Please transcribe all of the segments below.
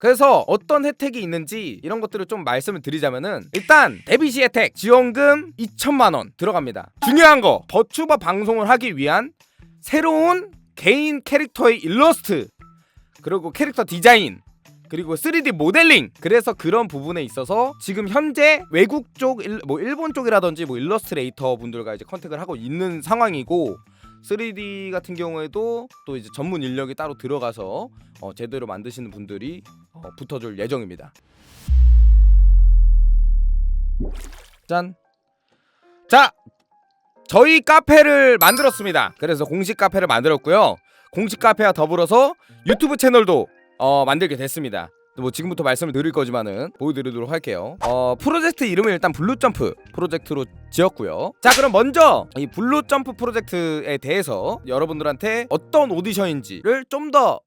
그래서 어떤 혜택이 있는지 이런 것들을 좀 말씀을 드리자면은, 일단 데뷔시 혜택 지원금 2천만원 들어갑니다. 중요한 거, 버추버 방송을 하기 위한 새로운 개인 캐릭터의 일러스트, 그리고 캐릭터 디자인, 그리고 3D 모델링. 그래서 그런 부분에 있어서 지금 현재 외국 쪽 일본 쪽이라든지 일러스트레이터 분들과 이제 컨택을 하고 있는 상황이고, 3D 같은 경우에도 또 이제 전문 인력이 따로 들어가서 제대로 만드시는 분들이 붙어줄 예정입니다. 짠. 자, 저희 카페를 만들었습니다. 그래서 공식 카페를 만들었고요. 공식 카페와 더불어서 유튜브 채널도 만들게 됐습니다. 뭐 지금부터 말씀을 드릴 거지만은 보여드리도록 할게요. 프로젝트 이름을 일단 블루점프 프로젝트로 지었고요. 자, 그럼 먼저 이 블루점프 프로젝트에 대해서 여러분들한테 어떤 오디션인지를 좀 더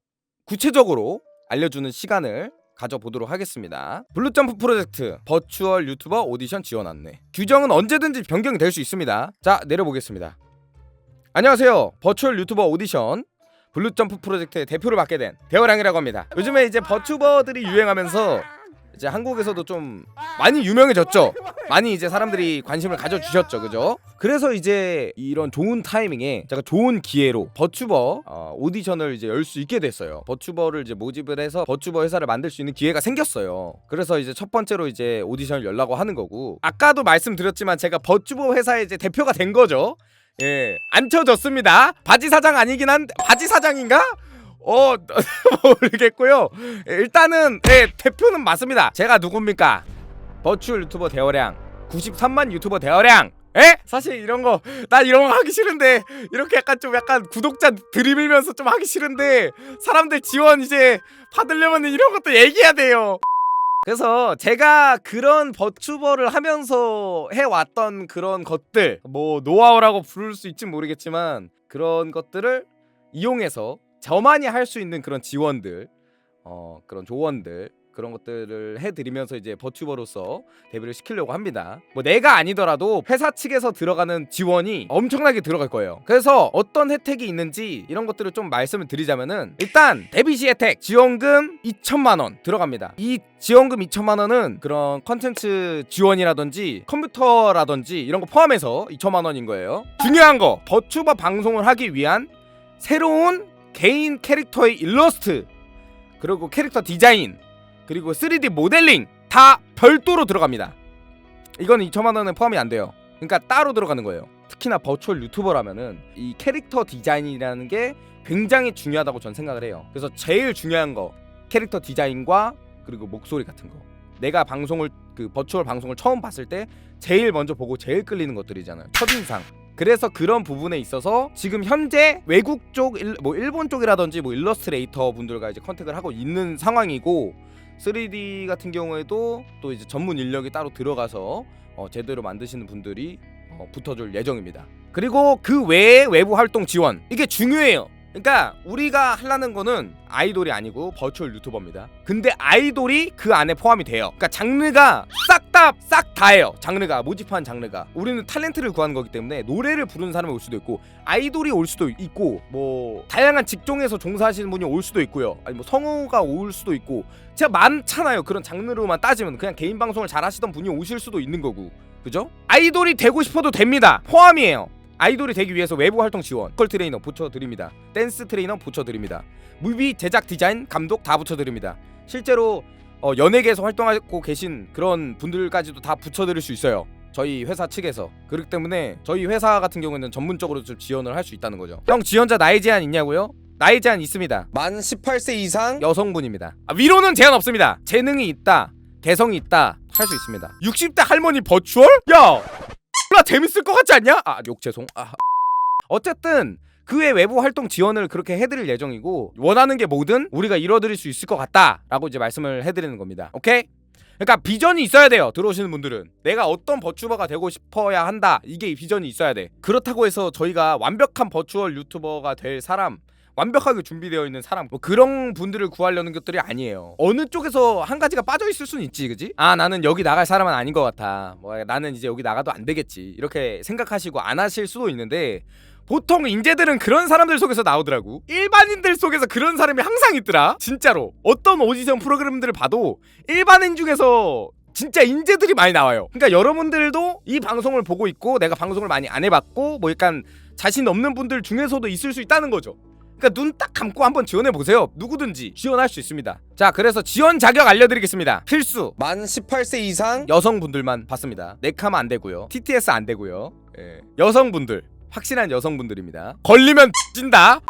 구체적으로 알려주는 시간을 가져보도록 하겠습니다. 블루점프 프로젝트 버추얼 유튜버 오디션 지원 안내. 규정은 언제든지 변경이 될 수 있습니다. 자, 내려보겠습니다. 안녕하세요. 버추얼 유튜버 오디션 블루점프 프로젝트의 대표를 맡게 된 대호랑이라고 합니다. 요즘에 이제 버튜버들이 유행하면서 이제 한국에서도 좀 많이 유명해졌죠. 많이 이제 사람들이 관심을 가져주셨죠, 그죠? 그래서 이제 이런 좋은 타이밍에 제가 좋은 기회로 버튜버 오디션을 이제 열 수 있게 됐어요. 버튜버를 이제 모집을 해서 버튜버 회사를 만들 수 있는 기회가 생겼어요. 그래서 이제 첫 번째로 이제 오디션을 열라고 하는 거고, 아까도 말씀드렸지만 제가 버튜버 회사의 이제 대표가 된 거죠. 예, 안 쳐졌습니다. 바지 사장 아니긴 한데, 바지 사장인가? 모르겠고요. 일단은 대표는 맞습니다. 제가 누굽니까? 버추얼 유튜버 대어량 93만 유튜버 대어량. 사실 이런 거 하기 싫은데, 이렇게 약간 구독자 들이밀면서 좀 하기 싫은데, 사람들 지원 이제 받으려면 이런 것도 얘기해야 돼요. 그래서 제가 그런 버튜버를 하면서 해왔던 그런 것들, 뭐 노하우라고 부를 수 있진 모르겠지만, 그런 것들을 이용해서 저만이 할 수 있는 그런 지원들, 그런 조언들, 그런 것들을 해드리면서 이제 버튜버로서 데뷔를 시키려고 합니다. 뭐 내가 아니더라도 회사 측에서 들어가는 지원이 엄청나게 들어갈 거예요. 그래서 어떤 혜택이 있는지 이런 것들을 좀 말씀을 드리자면은, 일단 데뷔시 혜택 지원금 2천만원 들어갑니다. 이 지원금 2천만원은 그런 컨텐츠 지원이라든지 컴퓨터라든지 이런 거 포함해서 2천만원인 거예요. 중요한 거, 버튜버 방송을 하기 위한 새로운 개인 캐릭터의 일러스트, 그리고 캐릭터 디자인, 그리고 3D 모델링 다 별도로 들어갑니다. 이거는 2천만원은 포함이 안 돼요. 그러니까 따로 들어가는 거예요. 특히나 버추얼 유튜버라면은 이 캐릭터 디자인이라는 게 굉장히 중요하다고 전 생각을 해요. 그래서 제일 중요한 거, 캐릭터 디자인과 그리고 목소리 같은 거. 내가 버추얼 방송을 처음 봤을 때 제일 먼저 보고 제일 끌리는 것들이잖아요. 첫인상. 그래서 그런 부분에 있어서 지금 현재 외국 쪽 일본 쪽이라든지 일러스트레이터 분들과 이제 컨택을 하고 있는 상황이고, 3D 같은 경우에도 또 이제 전문 인력이 따로 들어가서 제대로 만드시는 분들이 붙어줄 예정입니다. 그리고 그 외에 외부 활동 지원, 이게 중요해요. 그러니까 우리가 하려는 거는 아이돌이 아니고 버추얼 유튜버입니다. 근데 아이돌이 그 안에 포함이 돼요. 그러니까 장르가 싹 다예요. 장르가, 모집한 장르가. 우리는 탤런트를 구하는 거기 때문에 노래를 부르는 사람이 올 수도 있고, 아이돌이 올 수도 있고, 뭐 다양한 직종에서 종사하시는 분이 올 수도 있고요. 아니 뭐 성우가 올 수도 있고, 제가 많잖아요. 그런 장르로만 따지면 그냥 개인 방송을 잘 하시던 분이 오실 수도 있는 거고, 그죠? 아이돌이 되고 싶어도 됩니다. 포함이에요. 아이돌이 되기 위해서 외부 활동 지원, 보컬 트레이너 붙여드립니다. 댄스 트레이너 붙여드립니다. 뮤비 제작 디자인 감독 다 붙여드립니다. 실제로 연예계에서 활동하고 계신 그런 분들까지도 다 붙여드릴 수 있어요. 저희 회사 측에서. 그렇기 때문에 저희 회사 같은 경우에는 전문적으로 좀 지원을 할 수 있다는 거죠. 형, 지원자 나이 제한 있냐고요? 나이 제한 있습니다. 만 18세 이상 여성분입니다. 위로는 제한 없습니다. 재능이 있다, 개성이 있다, 할 수 있습니다. 60대 할머니 버추얼? 야! 나 재밌을 것 같지 않냐? 욕 죄송. 어쨌든 그 외 외부 활동 지원을 그렇게 해드릴 예정이고, 원하는 게 뭐든 우리가 이뤄드릴 수 있을 것 같다라고 이제 말씀을 해드리는 겁니다. 오케이? 그러니까 비전이 있어야 돼요. 들어오시는 분들은 내가 어떤 버추버가 되고 싶어야 한다, 이게 비전이 있어야 돼. 그렇다고 해서 저희가 완벽한 버추얼 유튜버가 될 사람, 완벽하게 준비되어 있는 사람, 뭐 그런 분들을 구하려는 것들이 아니에요. 어느 쪽에서 한 가지가 빠져 있을 수는 있지, 그지? 나는 여기 나갈 사람은 아닌 것 같아, 뭐 나는 이제 여기 나가도 안 되겠지, 이렇게 생각하시고 안 하실 수도 있는데, 보통 인재들은 그런 사람들 속에서 나오더라고. 일반인들 속에서 그런 사람이 항상 있더라. 진짜로 어떤 오디션 프로그램들을 봐도 일반인 중에서 진짜 인재들이 많이 나와요. 그러니까 여러분들도 이 방송을 보고 있고 내가 방송을 많이 안 해봤고 뭐 약간 자신 없는 분들 중에서도 있을 수 있다는 거죠. 그러니까 눈 딱 감고 한번 지원해보세요. 누구든지 지원할 수 있습니다. 자, 그래서 지원 자격 알려드리겠습니다. 필수 만 18세 이상 여성분들만 받습니다. 넥하면 안 되고요, TTS 안 되고요. 예. 여성분들, 확실한 여성분들입니다. 걸리면 찐다.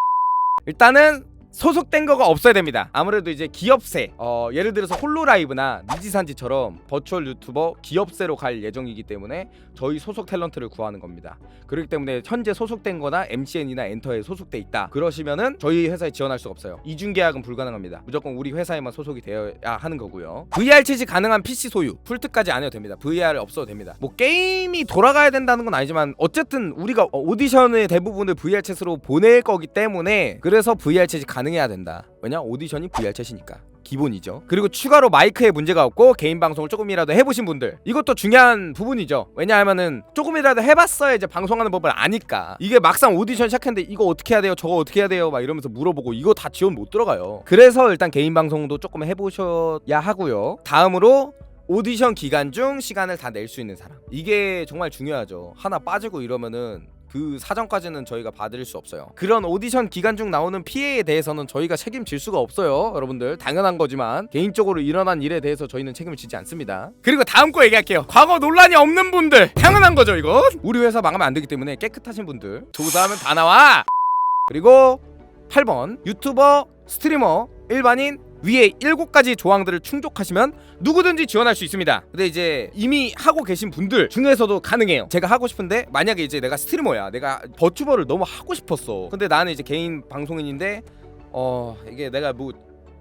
일단은 소속된 거가 없어야 됩니다. 아무래도 이제 기업세, 예를 들어서 홀로라이브나 니지산지처럼 버추얼 유튜버 기업세로 갈 예정이기 때문에 저희 소속 탤런트를 구하는 겁니다. 그렇기 때문에 현재 소속된 거나 MCN이나 엔터에 소속돼 있다 그러시면은 저희 회사에 지원할 수가 없어요. 이중계약은 불가능합니다. 무조건 우리 회사에만 소속이 되어야 하는 거고요. VR 채식 가능한 PC 소유, 풀특까지 안 해도 됩니다. VR 없어도 됩니다. 뭐 게임이 돌아가야 된다는 건 아니지만 어쨌든 우리가 오디션의 대부분을 VR 채스로 보낼 거기 때문에 그래서 VR 채식 가능해야 된다. 왜냐? 오디션이 VR 채시니까 기본이죠. 그리고 추가로 마이크에 문제가 없고 개인 방송을 조금이라도 해보신 분들, 이것도 중요한 부분이죠. 왜냐하면은 조금이라도 해봤어야 이제 방송하는 법을 아니까. 이게 막상 오디션 시작했는데 이거 어떻게 해야 돼요, 저거 어떻게 해야 돼요 막 이러면서 물어보고 이거 다 지원 못 들어가요. 그래서 일단 개인 방송도 조금 해보셔야 하고요. 다음으로 오디션 기간 중 시간을 다 낼 수 있는 사람, 이게 정말 중요하죠. 하나 빠지고 이러면은 그 사정까지는 저희가 받을 수 없어요. 그런 오디션 기간 중 나오는 피해에 대해서는 저희가 책임질 수가 없어요. 여러분들 당연한 거지만 개인적으로 일어난 일에 대해서 저희는 책임을 지지 않습니다. 그리고 다음 거 얘기할게요. 과거 논란이 없는 분들, 당연한 거죠. 이건 우리 회사 망하면 안 되기 때문에 깨끗하신 분들 조사하면 다 나와. 그리고 8번 유튜버, 스트리머, 일반인 위에 7가지 조항들을 충족하시면 누구든지 지원할 수 있습니다. 근데 이제 이미 하고 계신 분들 중에서도 가능해요. 제가 하고 싶은데 만약에 이제 내가 스트리머야, 내가 버튜버를 너무 하고 싶었어. 근데 나는 이제 개인 방송인인데 이게 내가 뭐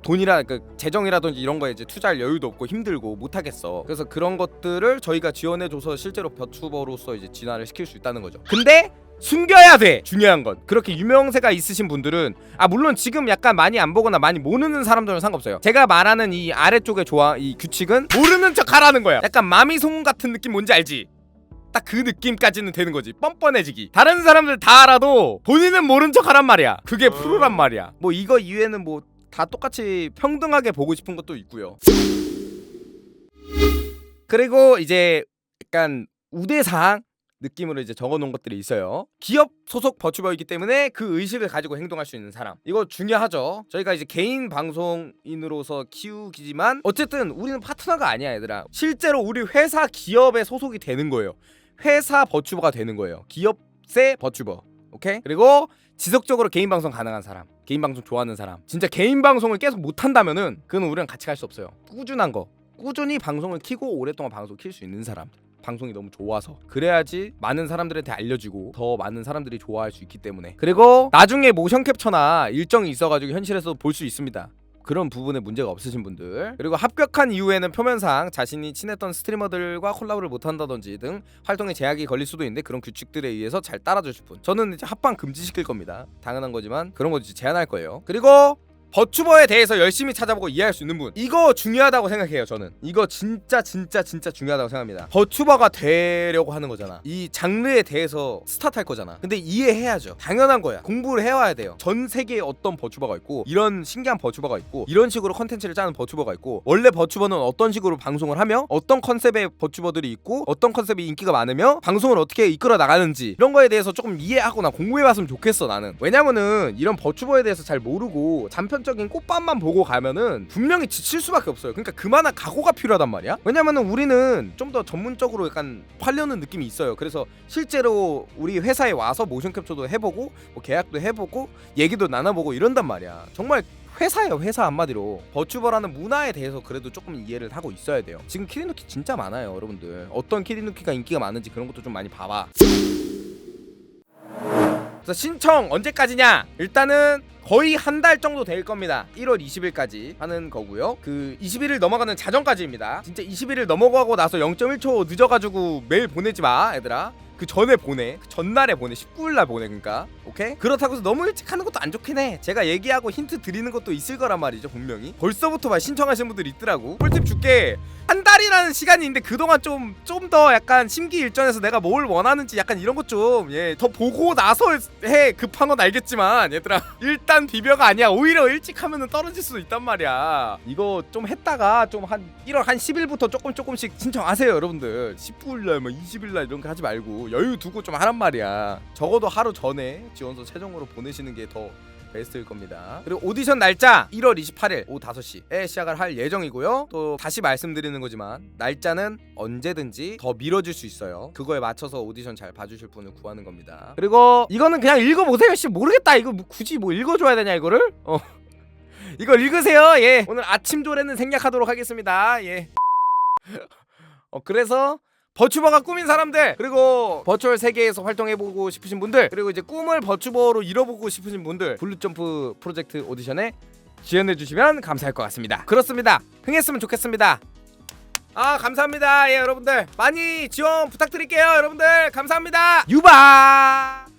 돈이라 그 재정이라든지 이런 거에 이제 투자할 여유도 없고 힘들고 못 하겠어. 그래서 그런 것들을 저희가 지원해줘서 실제로 버튜버로서 이제 진화를 시킬 수 있다는 거죠. 근데 숨겨야 돼. 중요한 건 그렇게 유명세가 있으신 분들은, 물론 지금 약간 많이 안 보거나 많이 모르는 사람들은 상관없어요. 제가 말하는 이 아래쪽의 이 규칙은 모르는 척 하라는 거야. 약간 마미송 같은 느낌 뭔지 알지? 딱 그 느낌까지는 되는 거지. 뻔뻔해지기. 다른 사람들 다 알아도 본인은 모른 척 하란 말이야. 그게 프로란 말이야. 뭐 이거 이외에는 뭐 다 똑같이 평등하게 보고 싶은 것도 있고요. 그리고 이제 약간 우대사항 느낌으로 이제 적어놓은 것들이 있어요. 기업 소속 버튜버이기 때문에 그 의식을 가지고 행동할 수 있는 사람, 이거 중요하죠. 저희가 이제 개인 방송인으로서 키우기지만 어쨌든 우리는 파트너가 아니야 얘들아. 실제로 우리 회사 기업에 소속이 되는 거예요. 회사 버튜버가 되는 거예요. 기업세 버튜버. 오케이? 그리고 지속적으로 개인 방송 가능한 사람, 개인 방송 좋아하는 사람, 진짜 개인 방송을 계속 못한다면은 그건 우리랑 같이 갈 수 없어요. 꾸준한 거, 꾸준히 방송을 키고 오랫동안 방송 킬 수 있는 사람, 방송이 너무 좋아서. 그래야지 많은 사람들한테 알려지고 더 많은 사람들이 좋아할 수 있기 때문에. 그리고 나중에 모션 캡처나 일정이 있어가지고 현실에서 볼 수 있습니다. 그런 부분에 문제가 없으신 분들. 그리고 합격한 이후에는 표면상 자신이 친했던 스트리머들과 콜라보를 못한다든지 등 활동에 제약이 걸릴 수도 있는데 그런 규칙들에 의해서 잘 따라주실 분. 저는 이제 합방 금지시킬 겁니다. 당연한 거지만 그런 거 이제 제한할 거예요. 그리고 버튜버에 대해서 열심히 찾아보고 이해할 수 있는 분, 이거 중요하다고 생각해요. 저는 이거 진짜 중요하다고 생각합니다. 버튜버가 되려고 하는 거잖아. 이 장르에 대해서 스타트할 거잖아. 근데 이해해야죠. 당연한 거야. 공부를 해와야 돼요. 전 세계에 어떤 버튜버가 있고, 이런 신기한 버튜버가 있고, 이런 식으로 컨텐츠를 짜는 버튜버가 있고, 원래 버튜버는 어떤 식으로 방송을 하며 어떤 컨셉의 버튜버들이 있고 어떤 컨셉이 인기가 많으며 방송을 어떻게 이끌어 나가는지, 이런 거에 대해서 조금 이해하거나 공부해봤으면 좋겠어 나는. 왜냐면은 이런 버튜버에 대해서 잘 모르고 단편적인 꽃밤만 보고 가면은 분명히 지칠 수밖에 없어요. 그러니까 그만한 각오가 필요하단 말이야. 왜냐면은 우리는 좀 더 전문적으로 약간 하려는 느낌이 있어요. 그래서 실제로 우리 회사에 와서 모션 캡처도 해보고 뭐 계약도 해보고 얘기도 나눠보고 이런단 말이야. 정말 회사예요, 회사. 한마디로 버튜버라는 문화에 대해서 그래도 조금 이해를 하고 있어야 돼요. 지금 키리누키 진짜 많아요 여러분들. 어떤 키리누키가 인기가 많은지 그런 것도 좀 많이 봐봐. 그래서 신청 언제까지냐? 일단은 거의 한 달 정도 될 겁니다. 1월 20일까지 하는 거고요. 그 20일을 넘어가는 자정까지입니다. 진짜 20일을 넘어가고 나서 0.1초 늦어가지고 메일 보내지 마 얘들아. 그 전에 보내. 그 전날에 보내. 19일날 보내. 그러니까 오케이? 그렇다고 해서 너무 일찍 하는 것도 안 좋긴 해. 제가 얘기하고 힌트 드리는 것도 있을 거란 말이죠. 분명히 벌써부터 막 신청하시는 분들이 있더라고. 꿀팁 줄게. 한 달이라는 시간이 있는데 그동안 좀 더 약간 심기일전해서 내가 뭘 원하는지 약간 이런 것 좀 더 보고 나서 해. 급한 건 알겠지만 얘들아 일단 비벼가 아니야. 오히려 일찍 하면은 떨어질 수도 있단 말이야. 이거 좀 했다가 좀 한 1월 한 10일부터 조금씩 신청하세요 여러분들. 19일날 뭐 20일날 이런 거 하지 말고 여유 두고 좀 하란 말이야. 적어도 하루 전에 지원서 최종으로 보내시는 게 더 베스트일 겁니다. 그리고 오디션 날짜 1월 28일 오후 5시에 시작을 할 예정이고요. 또 다시 말씀드리는 거지만 날짜는 언제든지 더 미뤄질 수 있어요. 그거에 맞춰서 오디션 잘 봐주실 분을 구하는 겁니다. 그리고 이거는 그냥 읽어보세요. 씨 모르겠다. 이거 굳이 뭐 읽어줘야 되냐 이거를? 이거 읽으세요. 예. 오늘 아침 조례는 생략하도록 하겠습니다. 예. 그래서 버추버가 꿈인 사람들, 그리고 버추얼 세계에서 활동해보고 싶으신 분들, 그리고 이제 꿈을 버추버로 이뤄보고 싶으신 분들 블루점프 프로젝트 오디션에 지원해주시면 감사할 것 같습니다. 그렇습니다. 흥했으면 좋겠습니다. 감사합니다. 예, 여러분들 많이 지원 부탁드릴게요. 여러분들 감사합니다. 유바.